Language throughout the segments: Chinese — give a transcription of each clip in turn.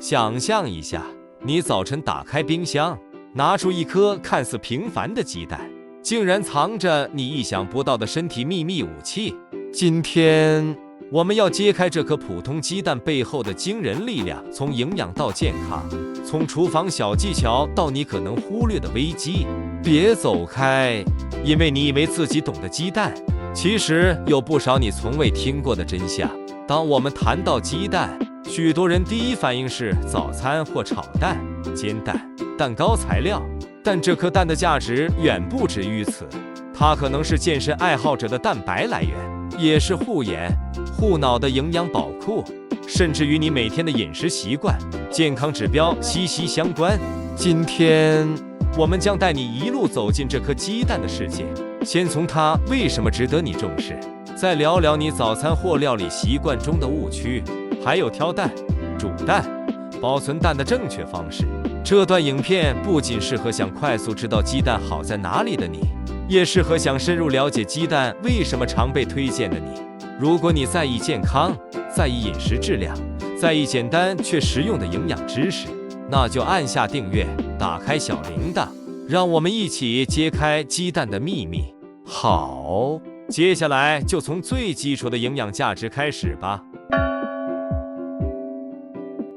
想象一下，你早晨打开冰箱，拿出一颗看似平凡的鸡蛋，竟然藏着你意想不到的身体秘密武器。今天我们要揭开这颗普通鸡蛋背后的惊人力量，从营养到健康，从厨房小技巧到你可能忽略的危机。别走开，因为你以为自己懂得鸡蛋，其实有不少你从未听过的真相。当我们谈到鸡蛋，许多人第一反应是早餐或炒蛋、煎蛋、蛋糕材料，但这颗蛋的价值远不止于此。它可能是健身爱好者的蛋白来源，也是护眼、护脑的营养宝库，甚至与你每天的饮食习惯、健康指标息息相关。今天我们将带你一路走进这颗鸡蛋的世界，先从它为什么值得你重视，再聊聊你早餐或料理习惯中的误区，还有挑蛋、煮蛋、保存蛋的正确方式。这段影片不仅适合想快速知道鸡蛋好在哪里的你，也适合想深入了解鸡蛋为什么常被推荐的你。如果你在意健康，在意饮食质量，在意简单却实用的营养知识，那就按下订阅，打开小铃铛，让我们一起揭开鸡蛋的秘密。好，接下来就从最基础的营养价值开始吧。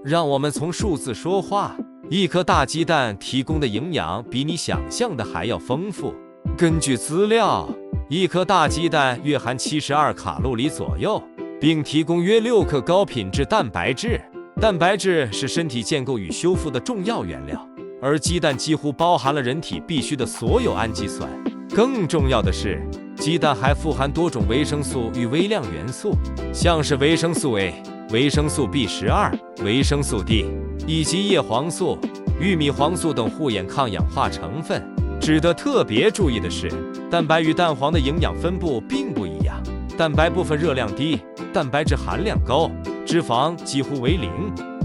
让我们从数字说话。一颗大鸡蛋提供的营养比你想象的还要丰富。根据资料，一颗大鸡蛋约含72卡路里左右，并提供约6克高品质蛋白质。蛋白质是身体建构与修复的重要原料，而鸡蛋几乎包含了人体必需的所有氨基酸。更重要的是，鸡蛋还富含多种维生素与微量元素，像是维生素 A、维生素 B12、维生素 D 以及叶黄素、玉米黄素等护眼抗氧化成分。值得特别注意的是，蛋白与蛋黄的营养分布并不一样，蛋白部分热量低，蛋白质含量高，脂肪几乎为零，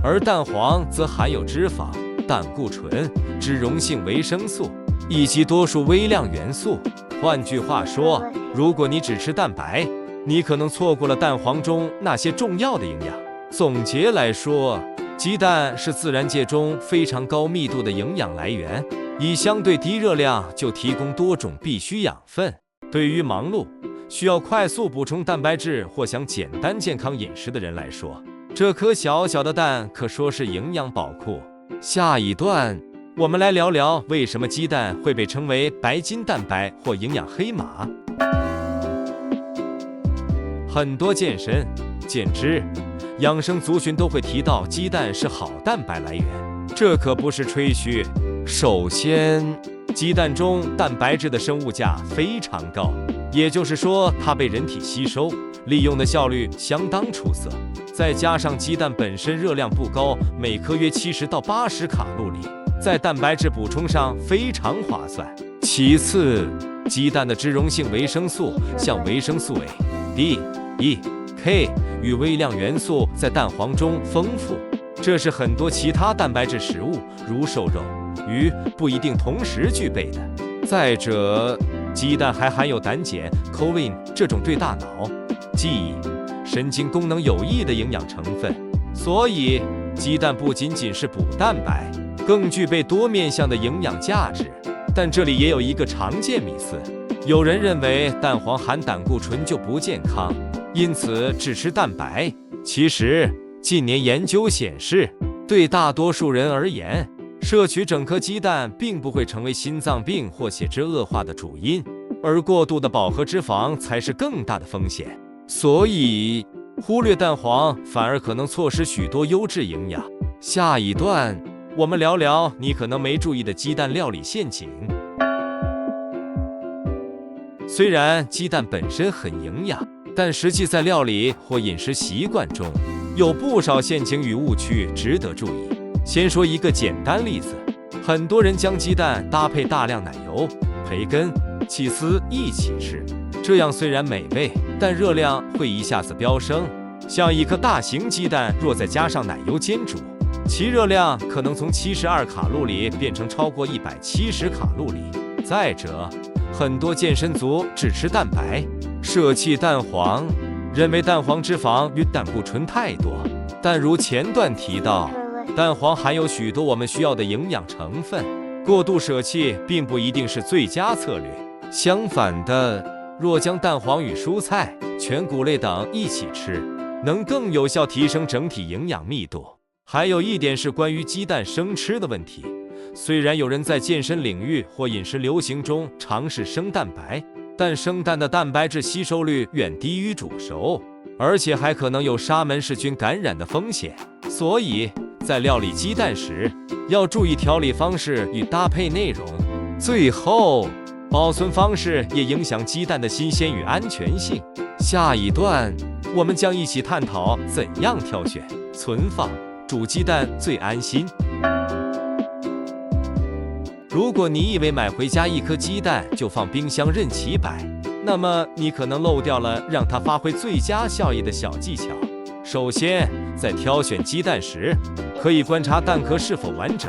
而蛋黄则含有脂肪、胆固醇、脂溶性维生素以及多数微量元素。换句话说，如果你只吃蛋白，你可能错过了蛋黄中那些重要的营养。总结来说，鸡蛋是自然界中非常高密度的营养来源，以相对低热量就提供多种必需养分。对于忙碌、需要快速补充蛋白质或想简单健康饮食的人来说，这颗小小的蛋可说是营养宝库。下一段，我们来聊聊为什么鸡蛋会被称为白金蛋白或营养黑马。很多健身、减脂、养生族群都会提到鸡蛋是好蛋白来源，这可不是吹嘘。首先，鸡蛋中蛋白质的生物价非常高，也就是说它被人体吸收利用的效率相当出色。再加上鸡蛋本身热量不高，每颗约70到80卡路里，在蛋白质补充上非常划算。其次，鸡蛋的脂溶性维生素，像维生素 A、D、E、K 与微量元素在蛋黄中丰富，这是很多其他蛋白质食物，如瘦肉、鱼不一定同时具备的。再者，鸡蛋还含有胆碱 choline 这种对大脑、记忆、神经功能有益的营养成分，所以鸡蛋不仅仅是补蛋白，更具备多面向的营养价值。但这里也有一个常见迷思，有人认为蛋黄含胆固醇就不健康，因此只吃蛋白。其实，近年研究显示，对大多数人而言，摄取整颗鸡蛋并不会成为心脏病或血脂恶化的主因，而过度的饱和脂肪才是更大的风险。所以，忽略蛋黄反而可能错失许多优质营养。下一段，我们聊聊你可能没注意的鸡蛋料理陷阱。虽然鸡蛋本身很营养，但实际在料理或饮食习惯中，有不少陷阱与误区值得注意。先说一个简单例子，很多人将鸡蛋搭配大量奶油、培根、起司一起吃，这样虽然美味，但热量会一下子飙升。像一颗大型鸡蛋若再加上奶油煎煮，其热量可能从72卡路里变成超过170卡路里。再者，很多健身族只吃蛋白，舍弃蛋黄，认为蛋黄脂肪与胆固醇太多。但如前段提到，蛋黄含有许多我们需要的营养成分，过度舍弃并不一定是最佳策略。相反的，若将蛋黄与蔬菜、全谷类等一起吃，能更有效提升整体营养密度。还有一点是关于鸡蛋生吃的问题。虽然有人在健身领域或饮食流行中尝试生蛋白，但生蛋的蛋白质吸收率远低于煮熟，而且还可能有沙门氏菌感染的风险。所以在料理鸡蛋时，要注意调理方式与搭配内容。最后，保存方式也影响鸡蛋的新鲜与安全性。下一段，我们将一起探讨怎样挑选、存放、煮鸡蛋最安心。如果你以为买回家一颗鸡蛋就放冰箱任其摆，那么你可能漏掉了让它发挥最佳效益的小技巧。首先，在挑选鸡蛋时，可以观察蛋壳是否完整、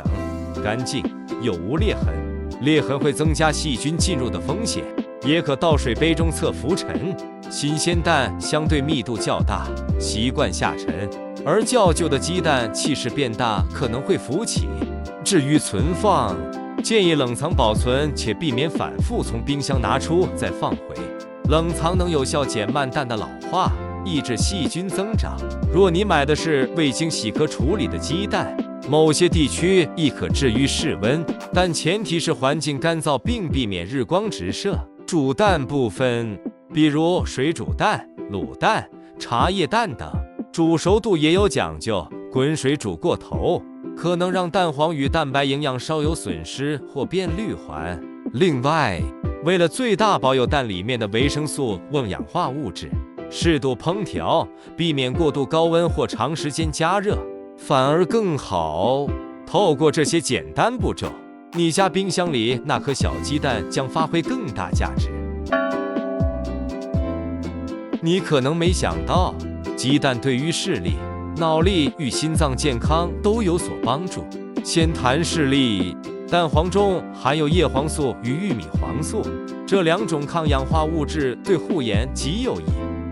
干净，有无裂痕。裂痕会增加细菌进入的风险。也可倒水杯中测浮沉。新鲜蛋相对密度较大，习惯下沉，而较旧的鸡蛋气势变大，可能会浮起。至于存放，建议冷藏保存，且避免反复从冰箱拿出再放回。冷藏能有效减慢蛋的老化，抑制细菌增长。若你买的是未经洗壳处理的鸡蛋，某些地区亦可置于室温，但前提是环境干燥并避免日光直射。煮蛋部分，比如水煮蛋、卤蛋、茶叶蛋等，煮熟度也有讲究，滚水煮过头可能让蛋黄与蛋白营养稍有损失或变绿环。另外，为了最大保有蛋里面的维生素、瓮氧化物质，适度烹调，避免过度高温或长时间加热，反而更好。透过这些简单步骤，你家冰箱里那颗小鸡蛋将发挥更大价值。你可能没想到，鸡蛋对于视力、脑力与心脏健康都有所帮助。先谈视力，蛋黄中含有叶黄素与玉米黄素，这两种抗氧化物质对护眼极有益。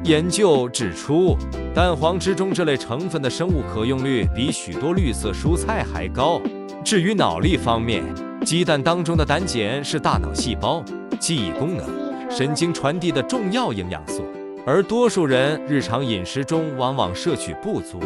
研究指出，蛋黄之中这类成分的生物可用率比许多绿色蔬菜还高。至于脑力方面，鸡蛋当中的胆碱是大脑细胞、记忆功能、神经传递的重要营养素，而多数人日常饮食中往往摄取不足。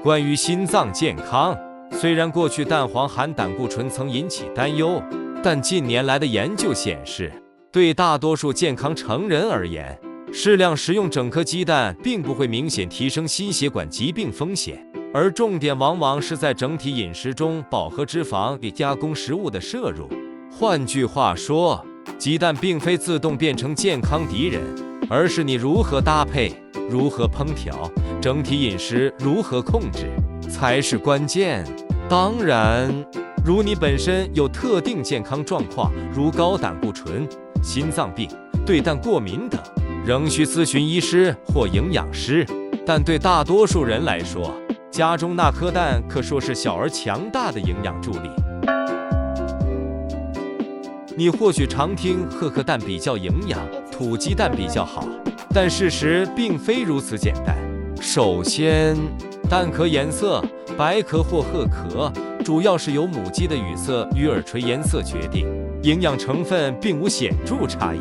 关于心脏健康，虽然过去蛋黄含胆固醇曾引起担忧，但近年来的研究显示，对大多数健康成人而言，适量食用整颗鸡蛋并不会明显提升心血管疾病风险，而重点往往是在整体饮食中饱和脂肪与加工食物的摄入。换句话说，鸡蛋并非自动变成健康敌人，而是你如何搭配、如何烹调、整体饮食如何控制才是关键。当然，如你本身有特定健康状况，如高胆固醇、心脏病、对蛋过敏等，仍需咨询医师或营养师。但对大多数人来说，家中那颗蛋可说是小而强大的营养助力。你或许常听褐壳蛋比较营养，土鸡蛋比较好，但事实并非如此简单。首先，蛋壳颜色，白壳或褐壳，主要是由母鸡的羽色与耳垂颜色决定，营养成分并无显著差异。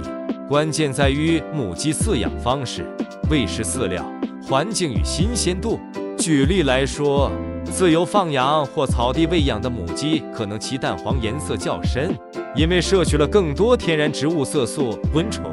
关键在于母鸡饲养方式、喂食饲料、环境与新鲜度。举例来说，自由放养或草地喂养的母鸡可能其蛋黄颜色较深，因为摄取了更多天然植物色素、温虫，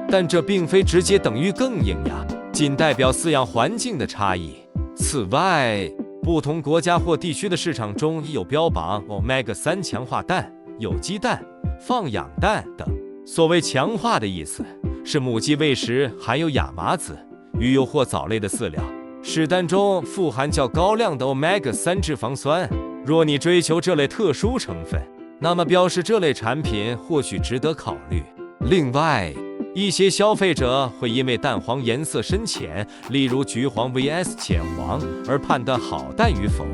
但这并非直接等于更营养，仅代表饲养环境的差异。此外，不同国家或地区的市场中有标榜 Omega-3 强化蛋、有机蛋、放养蛋等。所谓强化的意思，是母鸡喂食含有亚麻籽、鱼油或藻类的饲料，使蛋中富含较高量的 Omega-3 脂肪酸。若你追求这类特殊成分，那么标示这类产品或许值得考虑。另外，一些消费者会因为蛋黄颜色深浅，例如橘黄 vs 浅黄，而判断好蛋与否。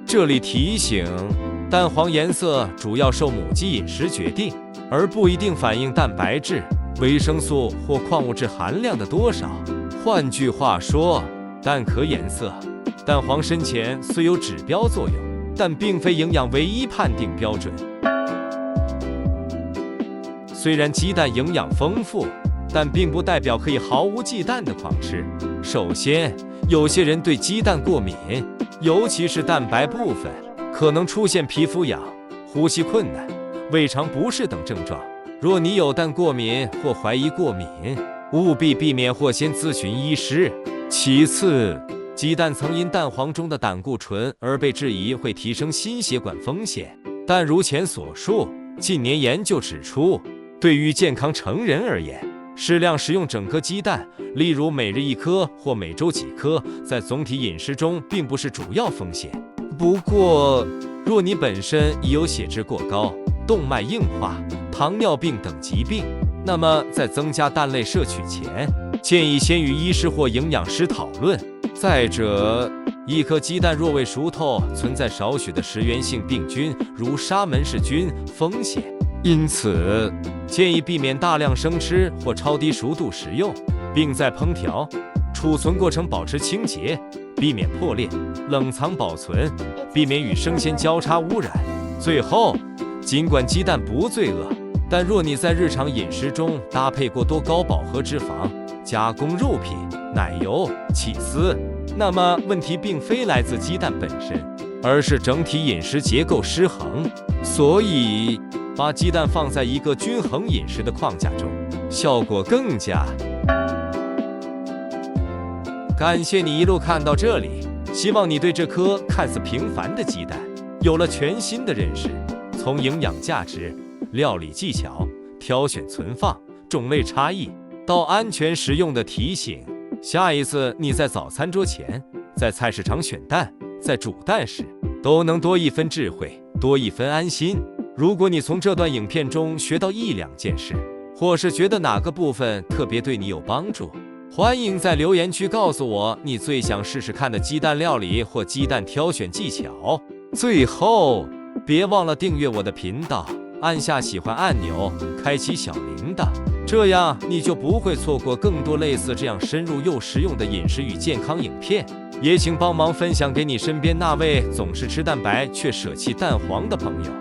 这里提醒，蛋黄颜色主要受母鸡饮食决定，而不一定反映蛋白质、维生素或矿物质含量的多少。换句话说，蛋壳颜色、蛋黄深浅虽有指标作用，但并非营养唯一判定标准。虽然鸡蛋营养丰富，但并不代表可以毫无忌惮地狂吃。首先，有些人对鸡蛋过敏，尤其是蛋白部分，可能出现皮肤痒、呼吸困难、胃肠不适等症状。若你有蛋过敏或怀疑过敏，务必避免或先咨询医师。其次，鸡蛋曾因蛋黄中的胆固醇而被质疑会提升心血管风险，但如前所述，近年研究指出，对于健康成人而言，适量食用整颗鸡蛋，例如每日1颗或每周几颗，在总体饮食中并不是主要风险。不过，若你本身已有血脂过高、动脉硬化、糖尿病等疾病，那么在增加蛋类摄取前，建议先与医师或营养师讨论。再者，一颗鸡蛋若未熟透，存在少许的食源性病菌，如沙门氏菌风险，因此建议避免大量生吃或超低熟度食用，并在烹调、储存过程保持清洁，避免破裂；冷藏保存，避免与生鲜交叉污染。最后，尽管鸡蛋不罪恶，但若你在日常饮食中搭配过多高饱和脂肪、加工肉品、奶油、起司，那么问题并非来自鸡蛋本身，而是整体饮食结构失衡。所以，把鸡蛋放在一个均衡饮食的框架中，效果更佳。感谢你一路看到这里，希望你对这颗看似平凡的鸡蛋有了全新的认识。从营养价值、料理技巧、挑选存放、种类差异，到安全食用的提醒，下一次你在早餐桌前，在菜市场选蛋，在煮蛋时，都能多一分智慧，多一分安心。如果你从这段影片中学到1、2件事，或是觉得哪个部分特别对你有帮助，欢迎在留言区告诉我你最想试试看的鸡蛋料理或鸡蛋挑选技巧。最后，别忘了订阅我的频道，按下喜欢按钮，开启小铃铛，这样你就不会错过更多类似这样深入又实用的饮食与健康影片。也请帮忙分享给你身边那位总是吃蛋白却舍弃蛋黄的朋友，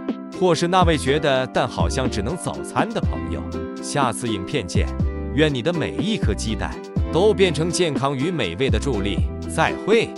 或是那位觉得蛋好像只能早餐的朋友。下次影片见，愿你的每一颗鸡蛋都变成健康与美味的助力。再会。